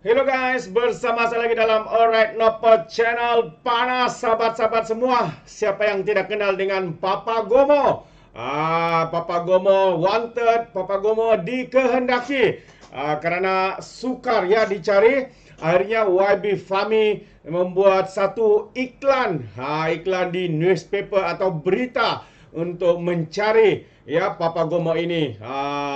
Hello guys, bersama saya lagi dalam Alright Nopo Channel. Panas sahabat-sahabat semua. Siapa yang tidak kenal dengan Papa Gomo? Papa Gomo wanted, Papa Gomo dikehendaki. Karena sukar ya dicari. Akhirnya YB Fahmi membuat satu iklan. Iklan di newspaper atau berita untuk mencari ya Papa Gomo ini.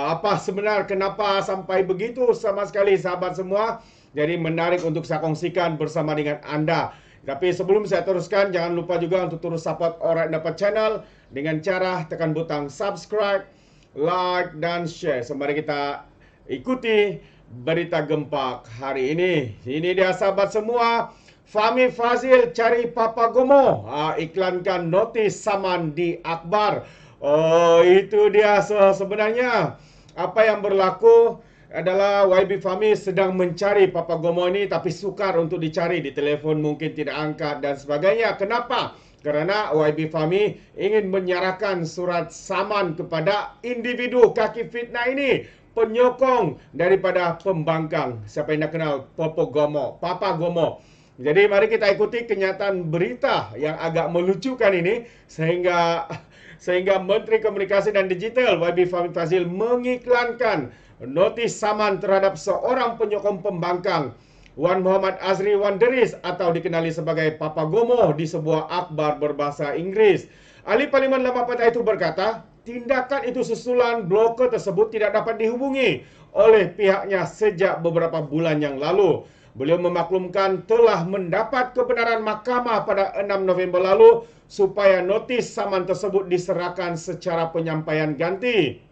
Apa sebenar kenapa sampai begitu sama sekali sahabat semua? Jadi menarik untuk saya kongsikan bersama dengan Anda. Tapi sebelum saya teruskan, jangan lupa juga untuk terus support Alright Dapat Channel dengan cara tekan butang subscribe, like, dan share. So, mari kita ikuti berita gempak hari ini. Ini dia sahabat semua. Fahmi Fadzil cari Papa Gomo. Iklankan notis saman di akhbar. Oh, itu dia sebenarnya. Apa yang berlaku adalah YB Fahmi sedang mencari Papa Gomo ini, tapi sukar untuk dicari, di telefon mungkin tidak angkat dan sebagainya. Kenapa? Karena YB Fahmi ingin menyerahkan surat saman kepada individu kaki fitnah ini, penyokong daripada pembangkang. Siapa yang nak kenal Papa Gomo. Jadi mari kita ikuti kenyataan berita yang agak melucukan ini, sehingga Menteri Komunikasi dan Digital YB Fahmi Fadzil mengiklankan notis saman terhadap seorang penyokong pembangkang, Wan Muhammad Azri Wanderis atau dikenali sebagai Papa Gomo, di sebuah akhbar berbahasa Inggris. Ahli Parlimen Lama Partai itu berkata, tindakan itu susulan blokir tersebut tidak dapat dihubungi oleh pihaknya sejak beberapa bulan yang lalu. Beliau memaklumkan telah mendapat kebenaran mahkamah pada 6 November lalu supaya notis saman tersebut diserahkan secara penyampaian ganti.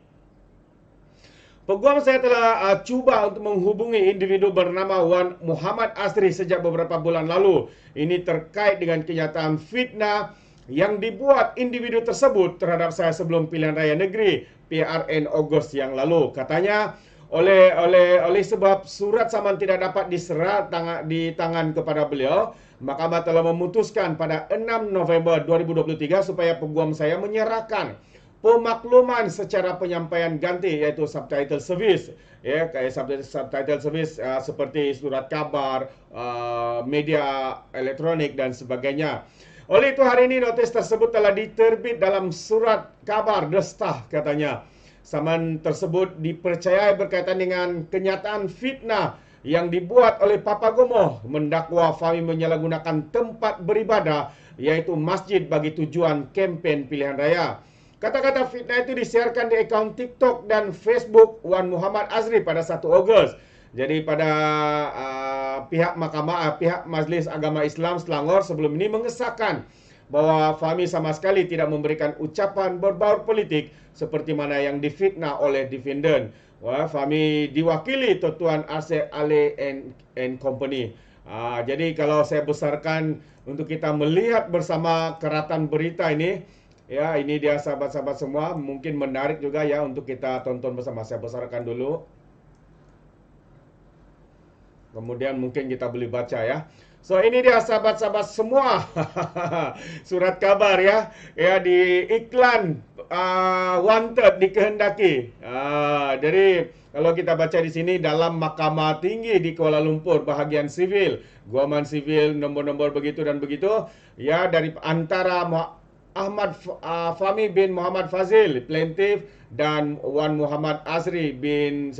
Peguam saya telah cuba untuk menghubungi individu bernama Wan Muhammad Azri sejak beberapa bulan lalu. Ini terkait dengan kenyataan fitnah yang dibuat individu tersebut terhadap saya sebelum pilihan raya negeri PRN Ogos yang lalu. Katanya, oleh sebab surat saman tidak dapat diserah di tangan kepada beliau, Mahkamah telah memutuskan pada 6 November 2023 supaya peguam saya menyerahkan pemakluman secara penyampaian ganti, iaitu subtitle service, ya, kayak subtitle service seperti surat kabar, media elektronik dan sebagainya. Oleh itu hari ini notis tersebut telah diterbit dalam surat kabar The Star, katanya. Saman tersebut dipercayai berkaitan dengan kenyataan fitnah yang dibuat oleh Papa Gomo mendakwa Fahmi menyalahgunakan tempat beribadah, yaitu masjid, bagi tujuan kempen pilihan raya. Kata-kata fitnah itu disiarkan di akaun TikTok dan Facebook Wan Muhammad Azri pada 1 Ogos. Jadi pada pihak Majlis Agama Islam Selangor sebelum ini mengesahkan bahwa Fahmi sama sekali tidak memberikan ucapan berbaur politik seperti mana yang difitnah oleh defendant. Fahmi diwakili Tuan Arsy Ali and Company. Jadi kalau saya besarkan untuk kita melihat bersama keratan berita ini, ya, ini dia sahabat-sahabat semua, mungkin menarik juga ya untuk kita tonton bersama. Saya besarkan dulu. Kemudian mungkin kita boleh baca ya. So ini dia sahabat-sahabat semua. Surat kabar ya. Ya, di iklan wanted, dikehendaki. Jadi kalau kita baca di sini, dalam Mahkamah Tinggi di Kuala Lumpur, bahagian sivil, guaman sivil, nombor-nombor begitu dan begitu, ya, dari antara Fahmi bin Muhammad Fadzil, plaintiff, dan Wan Muhammad Azri bin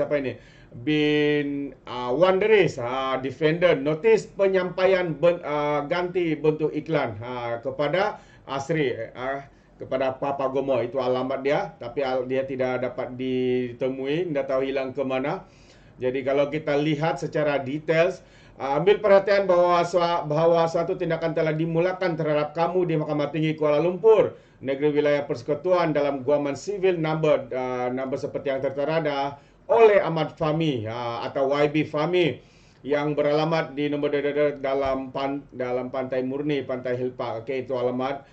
Wanderis, defendant, notis penyampaian ganti bentuk iklan kepada Azri, kepada Papa Gomo. Itu alamat dia, tapi dia tidak dapat ditemui, tidak tahu hilang ke mana. Jadi kalau kita lihat secara details, ambil perhatian bahwa suatu tindakan telah dimulakan terhadap kamu di Mahkamah Tinggi Kuala Lumpur, Negeri Wilayah Persekutuan, dalam guaman sivil number seperti yang tertera oleh Ahmad Fahmi atau YB Fahmi, yang beralamat di nombor dalam Pantai Murni, Pantai Hill Park. Okey, itu alamat.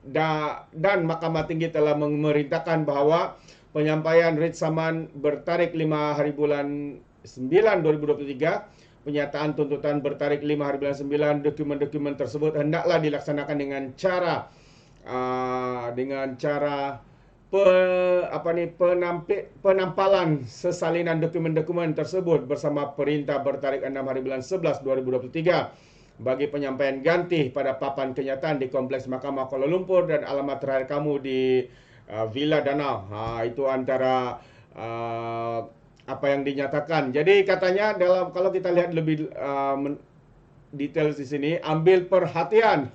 Dan Mahkamah Tinggi telah memerintahkan bahawa penyampaian writ saman bertarikh 5 hari bulan 9 2023, penyataan tuntutan bertarikh 5 hari bulan 9, dokumen-dokumen tersebut hendaklah dilaksanakan dengan cara penampalan sesalinan dokumen-dokumen tersebut bersama perintah bertarikh 6 hari bulan 11 2023 bagi penyampaian ganti pada papan kenyataan di Kompleks Mahkamah Kuala Lumpur dan alamat terakhir kamu di Villa Danau. Itu antara apa yang dinyatakan. Jadi katanya kalau kita lihat lebih detail di sini, ambil perhatian.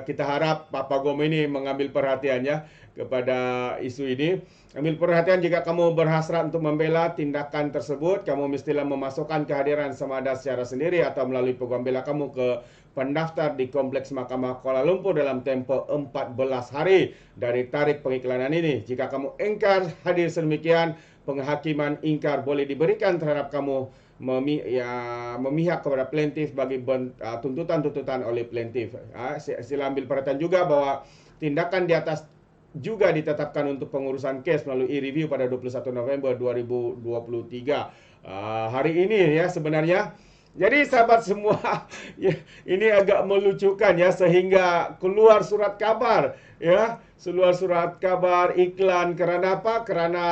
Kita harap Papa Gomo ini mengambil perhatiannya kepada isu ini. Ambil perhatian jika kamu berhasrat untuk membela tindakan tersebut, kamu mestilah memasukkan kehadiran sama ada secara sendiri atau melalui peguam bela kamu ke pendaftar di Kompleks Mahkamah Kuala Lumpur dalam tempoh 14 hari dari tarikh pengiklanan ini. Jika kamu ingkar hadir sedemikian, penghakiman ingkar boleh diberikan terhadap kamu memihak kepada plaintiff bagi tuntutan-tuntutan oleh plaintiff. Sila ambil perhatian juga bahwa tindakan di atas juga ditetapkan untuk pengurusan kes melalui e-review pada 21 November 2023. Hari ini ya sebenarnya. Jadi sahabat semua, ya, ini agak melucukan ya, sehingga keluar surat kabar ya, surat kabar iklan. Kerana apa? Kerana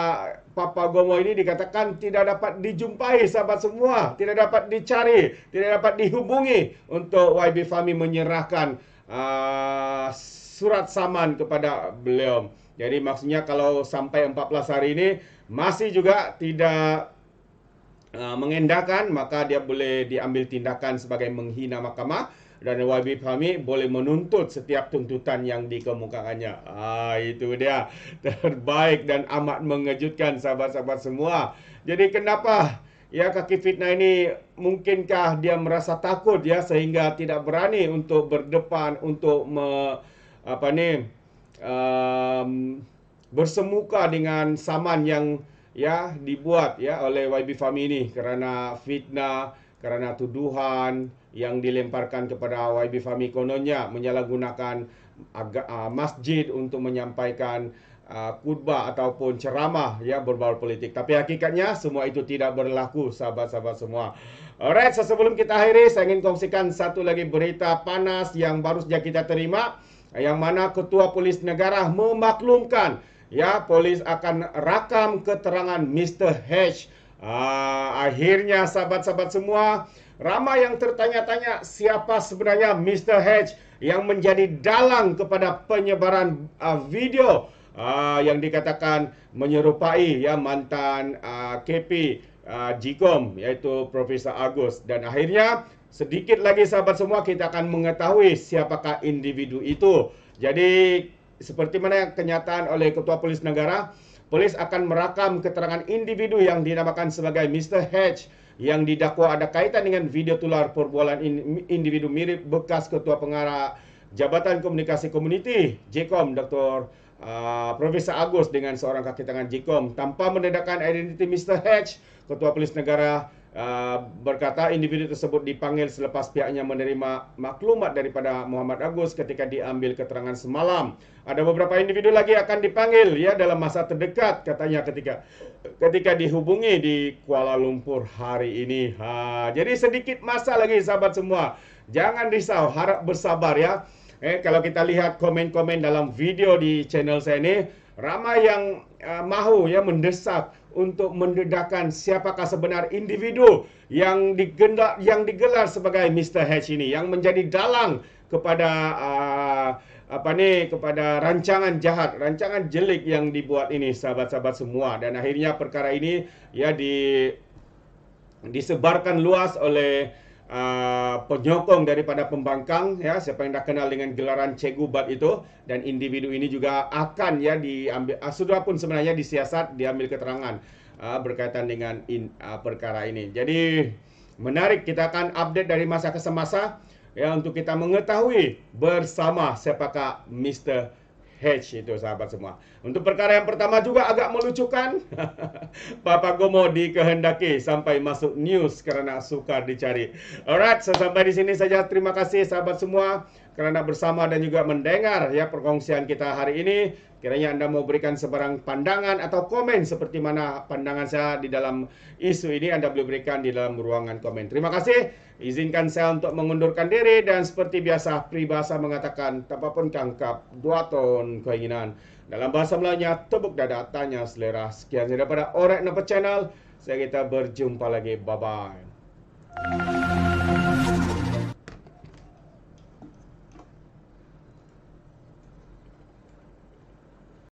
Papa Gomo ini dikatakan tidak dapat dijumpai sahabat semua, tidak dapat dicari, tidak dapat dihubungi untuk YB Fahmi menyerahkan surat saman kepada beliau. Jadi maksudnya kalau sampai 14 hari ini masih juga tidak mengendahkan, maka dia boleh diambil tindakan sebagai menghina mahkamah dan YB Fahmi boleh menuntut setiap tuntutan yang dikemukakannya. Itu dia, terbaik dan amat mengejutkan sahabat-sahabat semua. Jadi kenapa ya kaki fitnah ini, mungkinkah dia merasa takut ya sehingga tidak berani untuk berdepan untuk bersemuka dengan saman yang ya dibuat ya oleh YB Fahmi ini kerana fitnah, kerana tuduhan yang dilemparkan kepada YB Fahmi kononnya menyalahgunakan masjid untuk menyampaikan khutbah ataupun ceramah ya berbau politik. Tapi hakikatnya semua itu tidak berlaku sahabat-sahabat semua. Alright, sebelum kita akhiri, saya ingin kongsikan satu lagi berita panas yang baru saja kita terima, yang mana Ketua Polis Negara memaklumkan ya polis akan rakam keterangan Mr. H. Akhirnya sahabat-sahabat semua, ramai yang tertanya-tanya siapa sebenarnya Mr. H yang menjadi dalang kepada penyebaran video yang dikatakan menyerupai ya mantan KP Jikom, yaitu Profesor Agus. Dan akhirnya sedikit lagi sahabat semua kita akan mengetahui siapakah individu itu. Jadi seperti mana kenyataan oleh Ketua Polis Negara, polis akan merakam keterangan individu yang dinamakan sebagai Mr. H yang didakwa ada kaitan dengan video tular perbualan individu mirip bekas Ketua Pengarah Jabatan Komunikasi Komuniti JKOM, Dr. Profesor Agus dengan seorang kaki tangan JKOM. Tanpa mendedahkan identiti Mr. H, Ketua Polis Negara berkata individu tersebut dipanggil selepas pihaknya menerima maklumat daripada Muhammad Agus ketika diambil keterangan semalam. Ada beberapa individu lagi akan dipanggil ya dalam masa terdekat katanya ketika dihubungi di Kuala Lumpur hari ini. Jadi sedikit masa lagi sahabat semua. Jangan risau, harap bersabar ya. Kalau kita lihat komen-komen dalam video di channel saya ini, ramai yang mahu ya mendesak untuk mendedahkan siapakah sebenar individu yang digelar sebagai Mr. H ini, yang menjadi dalang kepada kepada rancangan jahat, rancangan jelik yang dibuat ini sahabat-sahabat semua. Dan akhirnya perkara ini ya disebarkan luas oleh penyokong daripada pembangkang ya, siapa yang dah kenal dengan gelaran Cikgu Bat itu, dan individu ini juga akan ya diambil sudah pun sebenarnya disiasat diambil keterangan berkaitan dengan perkara ini. Jadi menarik, kita akan update dari masa ke semasa ya untuk kita mengetahui bersama siapakah Mr. H itu sahabat semua. Untuk perkara yang pertama juga agak melucukan. Papa Gomo dikehendaki sampai masuk news kerana sukar dicari. Alright, sampai di sini saja. Terima kasih sahabat semua kerana bersama dan juga mendengar ya perkongsian kita hari ini. Kiranya anda mau berikan sebarang pandangan atau komen seperti mana pandangan saya di dalam isu ini, anda boleh berikan di dalam ruangan komen. Terima kasih. Izinkan saya untuk mengundurkan diri dan seperti biasa peribahasa mengatakan, tapapun kangkap, dua ton keinginan. Dalam bahasa Melayunya, tepuk dada, tanya selera. Sekian daripada Alright Nampak Channel. Saya kita berjumpa lagi. Bye-bye.